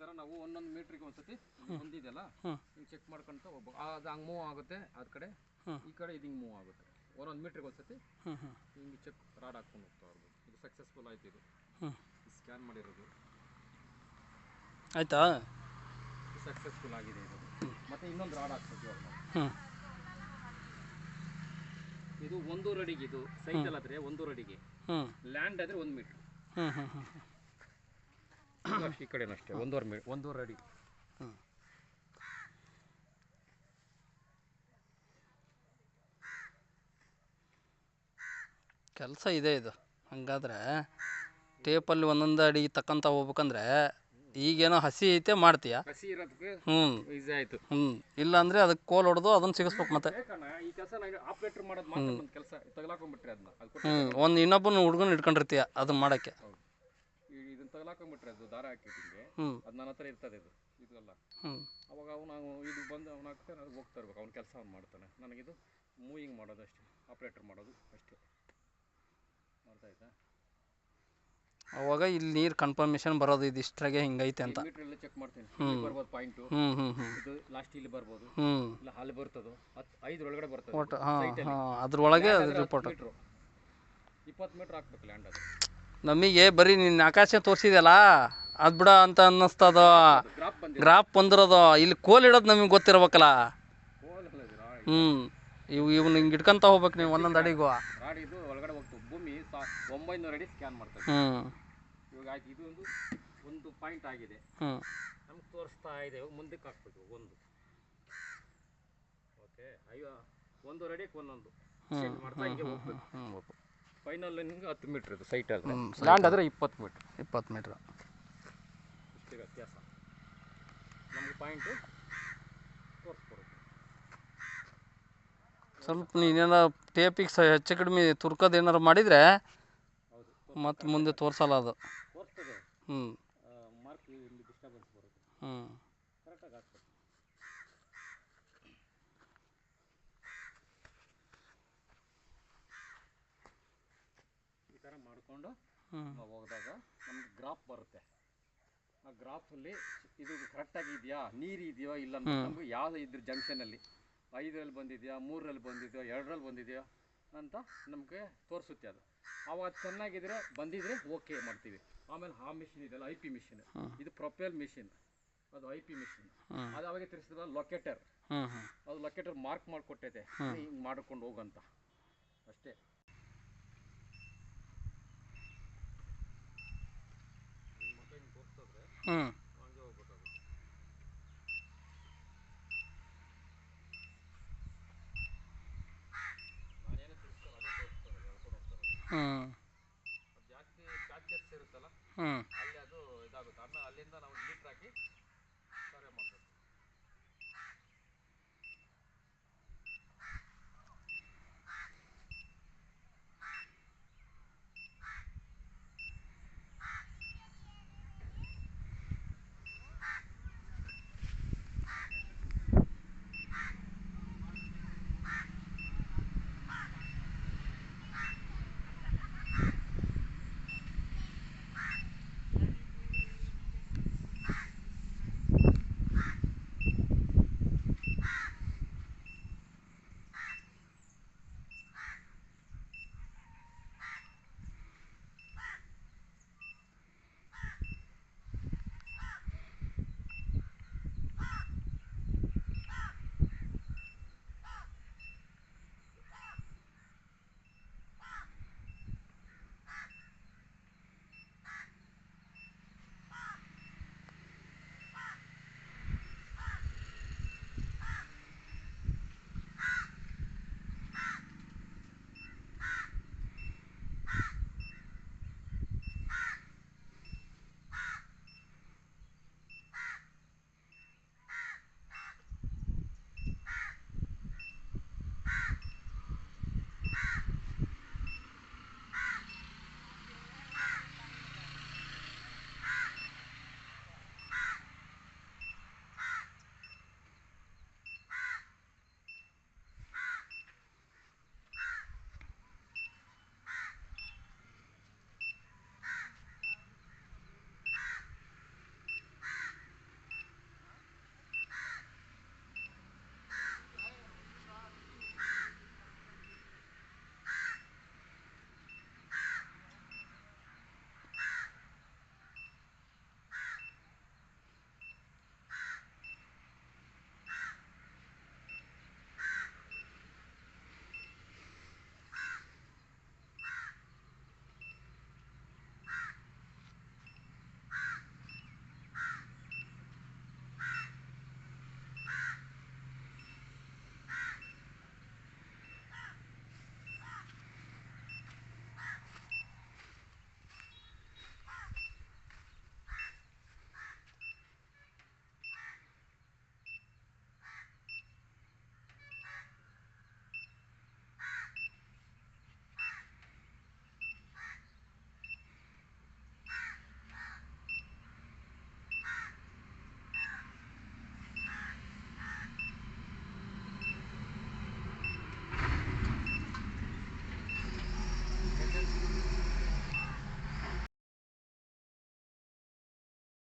ಥರ ನಾವು ಒಂದೊಂದು ಮೀಟ್ರಿಗೆ ಒಂದ್ಸತಿ ಬಂದಿದೆಯಲ್ಲ ಹಿಂಗೆ ಚೆಕ್ ಮಾಡ್ಕೊಂತ ಹೋಗ್ಬೇಕು. ಅದು ಹಂಗೆ ಮೂವ್ ಆಗುತ್ತೆ ಅದ ಕಡೆ, ಈ ಕಡೆ ಇದು ಹಿಂಗೆ ಮೂವ್ ಆಗುತ್ತೆ. ಒಂದೊಂದು ಮೀಟ್ರಿಗೆ ಒಂದ್ಸತಿ ಹಿಂಗೆ ಚೆಕ್ ರಾಡ್ ಹಾಕ್ಕೊಂಡು ಹೋಗ್ತಾ ಇರ್ಬೋದು. ಇದು ಸಕ್ಸಸ್ಫುಲ್ ಆಯ್ತು. ಇದು ಸ್ಕ್ಯಾನ್ ಮಾಡಿರೋದು ಆಯ್ತಾ, ಸಕ್ಸಸ್ಫುಲ್ ಆಗಿದೆ ಇದು. ಮತ್ತೆ ಇನ್ನೊಂದು ರಾಡ್ ಹಾಕ್ಬೇಕು ಇವಾಗ ನಾವು. ಇದು 1 ಅಡಿಗೆ, ಇದು ಸೈಕಲ್ ಆದರೆ 1 ಅಡಿಗೆ, ಲ್ಯಾಂಡ್ ಆದರೆ 1 ಮೀಟ್ರ್. ಈ ಕಡೆನೂ ಅಷ್ಟೇ 1.5 ಅಡಿ. ಕೆಲಸ ಇದೆ ಇದು. ಹಂಗಾದ್ರೆ ಟೇಪಲ್ಲಿ ಒಂದೊಂದು ಅಡಿ ತಕ್ಕಂತ ಹೋಗ್ಬೇಕಂದ್ರೆ ಈಗೇನೋ ಹಸಿ ಐತೆ ಮಾಡ್ತೀಯ, ಹಸಿ ಇರೋದಕ್ಕೆ ಈಸಿ ಆಯಿತು. ಇಲ್ಲಾಂದರೆ ಅದಕ್ಕೆ ಕೋಲ್ ಹೊಡೆದು ಅದನ್ನು ಸಿಗಿಸ್ಬೇಕು. ಮತ್ತೆ ಈ ಕೆಲಸ ಆಪ್ರೇಟರ್ ಮಾಡೋದು ಮಾತ್ರ ಒಂದು ಕೆಲಸ, ತಗಲಾಕೊಂಡ್ಬಿಟ್ರೆ ಅದನ್ನ ಒಂದು ಇನ್ನೊಬ್ಬನ ಹುಡುಗನ ಇಟ್ಕೊಂಡಿರ್ತೀಯ ಅದನ್ನ ಮಾಡೋಕ್ಕೆ. ಇದನ್ನ ತಗಲಾಕೊಂಡ್ಬಿಟ್ರೆ ಅದು ದಾರ ಹಾಕಿಟ್ಟಿಗೆ ಅದು ನನ್ನ ಹತ್ರ ಇರ್ತದೆ. ಇದೆಲ್ಲ ಅವಾಗ ನಾವು ಇದು ಬಂದು ಅವ್ನು ಹಾಕ್ತಾನೆ, ಅದು ಹೋಗ್ತಾ ಇರ್ಬೇಕು. ಅವ್ನ ಕೆಲಸ ಅವ್ನು ಮಾಡ್ತಾನೆ. ನನಗಿದು ಮೂವಿಂಗ್ ಮಾಡೋದು ಅಷ್ಟೇ, ಆಪ್ರೇಟರ್ ಮಾಡೋದು ಅಷ್ಟೇ. ಅರ್ಥ ಆಯ್ತಾ? ಅವಾಗ ಇಲ್ಲಿ ನೀರು ಕನ್ಫರ್ಮೇಷನ್ ಬರೋದು ಇದು ಇಷ್ಟ್ರಾಗೆ ಹಿಂಗೈತೆ ಅಂತ. ಮೀಟ್ರಲ್ಲಿ ಚೆಕ್ ಮಾಡ್ತೀನಿ, ಬರ್ಬೋದು ಪಾಯಿಂಟು. ಇದು ಲಾಸ್ಟ್ ಇಲ್ಲಿ ಬರ್ಬೋದು, ಇಲ್ಲ ಅಲ್ಲಿ ಬರ್ತದೋ 5 ಒಳಗಡೆ ಬರ್ತದೆ ಒಟ್ಟು. ಅದ್ರೊಳಗೆ ರಿಪೋರ್ಟ್ 20 ಮೀಟ್ರ್ ಹಾಕ್ಬೇಕು ಲ್ಯಾಂಡ್. ಅದು ನಮಗೆ ಬರೀ ನಿನ್ನ ಆಕಾಶ ತೋರಿಸಿದೆಯಲ್ಲ ಅದು ಬಿಡ ಅಂತ ಅನ್ನಿಸ್ತದ. ಗ್ರಾಫ್ ಬಂದಿರೋದು ಇಲ್ಲಿ ಕೋಲ್ ಇಡೋದು ನಮಗೆ ಗೊತ್ತಿರ್ಬೇಕಲ್ಲ. ಇವ್ನು ಹಿಂಗೆ ಇಟ್ಕೊಂತ ಹೋಗ್ಬೇಕು ನೀವು ಒಂದೊಂದು ಅಡಿಗೂ. ರಾಡಿ ಇದು ಒಳಗಡೆ ಹೋಗ್ತದೆ. ಭೂಮಿ 900 ಅಡಿ ಸ್ಕ್ಯಾನ್ ಮಾಡ್ತಾರೆ. ಇವಾಗ ಆಯ್ತು, ಇದು ಒಂದು ಪಾಯಿಂಟ್ ಆಗಿದೆ, ನಮ್ಗೆ ತೋರಿಸ್ತಾ ಇದೆ. ಮುಂದಕ್ಕೆ ಹಾಕ್ಬೇಕು ಒಂದು. ಓಕೆ, 1 ಅಡಿಗೆ ಒಂದೊಂದು ಮಾಡ್ತಾ ಹಿಂಗೆ ಹೋಗ್ಬೇಕು. ಫೈನಲ್ ನಿಮ್ಗೆ 10 ಮೀಟ್ರ್ ಇದು ಸೈಟ್ ಆದರೆ, ಲ್ಯಾಂಡ್ ಆದರೆ 20 ಮೀಟ್ರ್. 20 ಮೀಟ್ರ್ ಇಷ್ಟೇ ವ್ಯತ್ಯಾಸ. ನಮ್ಗೆ ಪಾಯಿಂಟು ತೋರಿಸ್ಕೊಡುತ್ತೆ. ಸ್ವಲ್ಪ ನೀನೇನ ಟೇಪಿಗೆ ಹೆಚ್ಚು ಕಡಿಮೆ ತುರ್ಕೋದು ಏನಾರು ಮಾಡಿದರೆ ಮತ್ತು ಮುಂದೆ ತೋರಿಸಲ್ಲ ಅದು. ತೋರಿಸ್ತದೆ, ಮಾರ್ಕ್ ಇಲ್ಲಿ ಡಿಸ್ಟರ್ಬೆನ್ಸ್ ಬರುತ್ತೆ. ಕರೆಕ್ಟಾಗಿ ಹಾಕ್ಬೇಕು. ಈ ಥರ ಮಾಡಿಕೊಂಡು ಹೋಗಿದಾಗ ನಮ್ಗೆ ಗ್ರಾಫ್ ಬರುತ್ತೆ. ಆ ಗ್ರಾಫಲ್ಲಿ ಇದು ಕರೆಕ್ಟಾಗಿ ಇದೆಯಾ, ನೀರು ಇದೆಯೋ ಇಲ್ಲ ಅಂತ ನಮ್ಗೆ ಯಾವುದು ಇದ್ರ ಜಂಕ್ಷನಲ್ಲಿ 5ರಲ್ಲಿ ಬಂದಿದೆಯಾ, 3ರಲ್ಲಿ ಬಂದಿದೆಯೋ, 2ರಲ್ಲಿ ಬಂದಿದೆಯೋ ಅಂತ ನಮಗೆ ತೋರಿಸುತ್ತೆ. ಅದು ಅವಾಗ ಚೆನ್ನಾಗಿದ್ರೆ ಬಂದಿದ್ರೆ ಓಕೆ ಮಾಡ್ತೀವಿ. ಆಮೇಲೆ ಆ ಮಿಷಿನ್ ಇದೆಯಲ್ಲ, IP ಮಿಷಿನ್, ಇದು ಪ್ರೊಪೆಲ್ ಮಿಷಿನ್, ಅದು IP ಮಿಷಿನ್. ಅದು ಅವಾಗ ತಿಳಿಸಿದ್ರೆ ಲೊಕೇಟರ್, ಅದು ಲೊಕೇಟರ್ ಮಾರ್ಕ್ ಮಾಡಿಕೊಟ್ಟೈತೆ, ಹಿಂಗೆ ಮಾಡ್ಕೊಂಡು ಹೋಗಂತ ಅಷ್ಟೇ. ಮತ್ತೆ ಹಿಂಗೆ ತೋರಿಸಿದ್ರೆ ಹಂಗೆ ಹೋಗ್ಬೇಕು. ಅದು ನಾನೇನು ತಿಳಿಸ್ತಾರೆ ಅದೇ ತೋರಿಸ್ತಾರೆ, ಹೇಳ್ಕೊಂಡು ಹೋಗ್ತಾರೆ. ಅದು ಜಾಸ್ತಿ ಚಾರ್ಜಸ್ ಇರುತ್ತಲ್ಲ, ಅಲ್ಲಿ ಅದು ಇದಾಗುತ್ತೆ. ಆಮೇಲೆ ಅಲ್ಲಿಂದ ನಾವು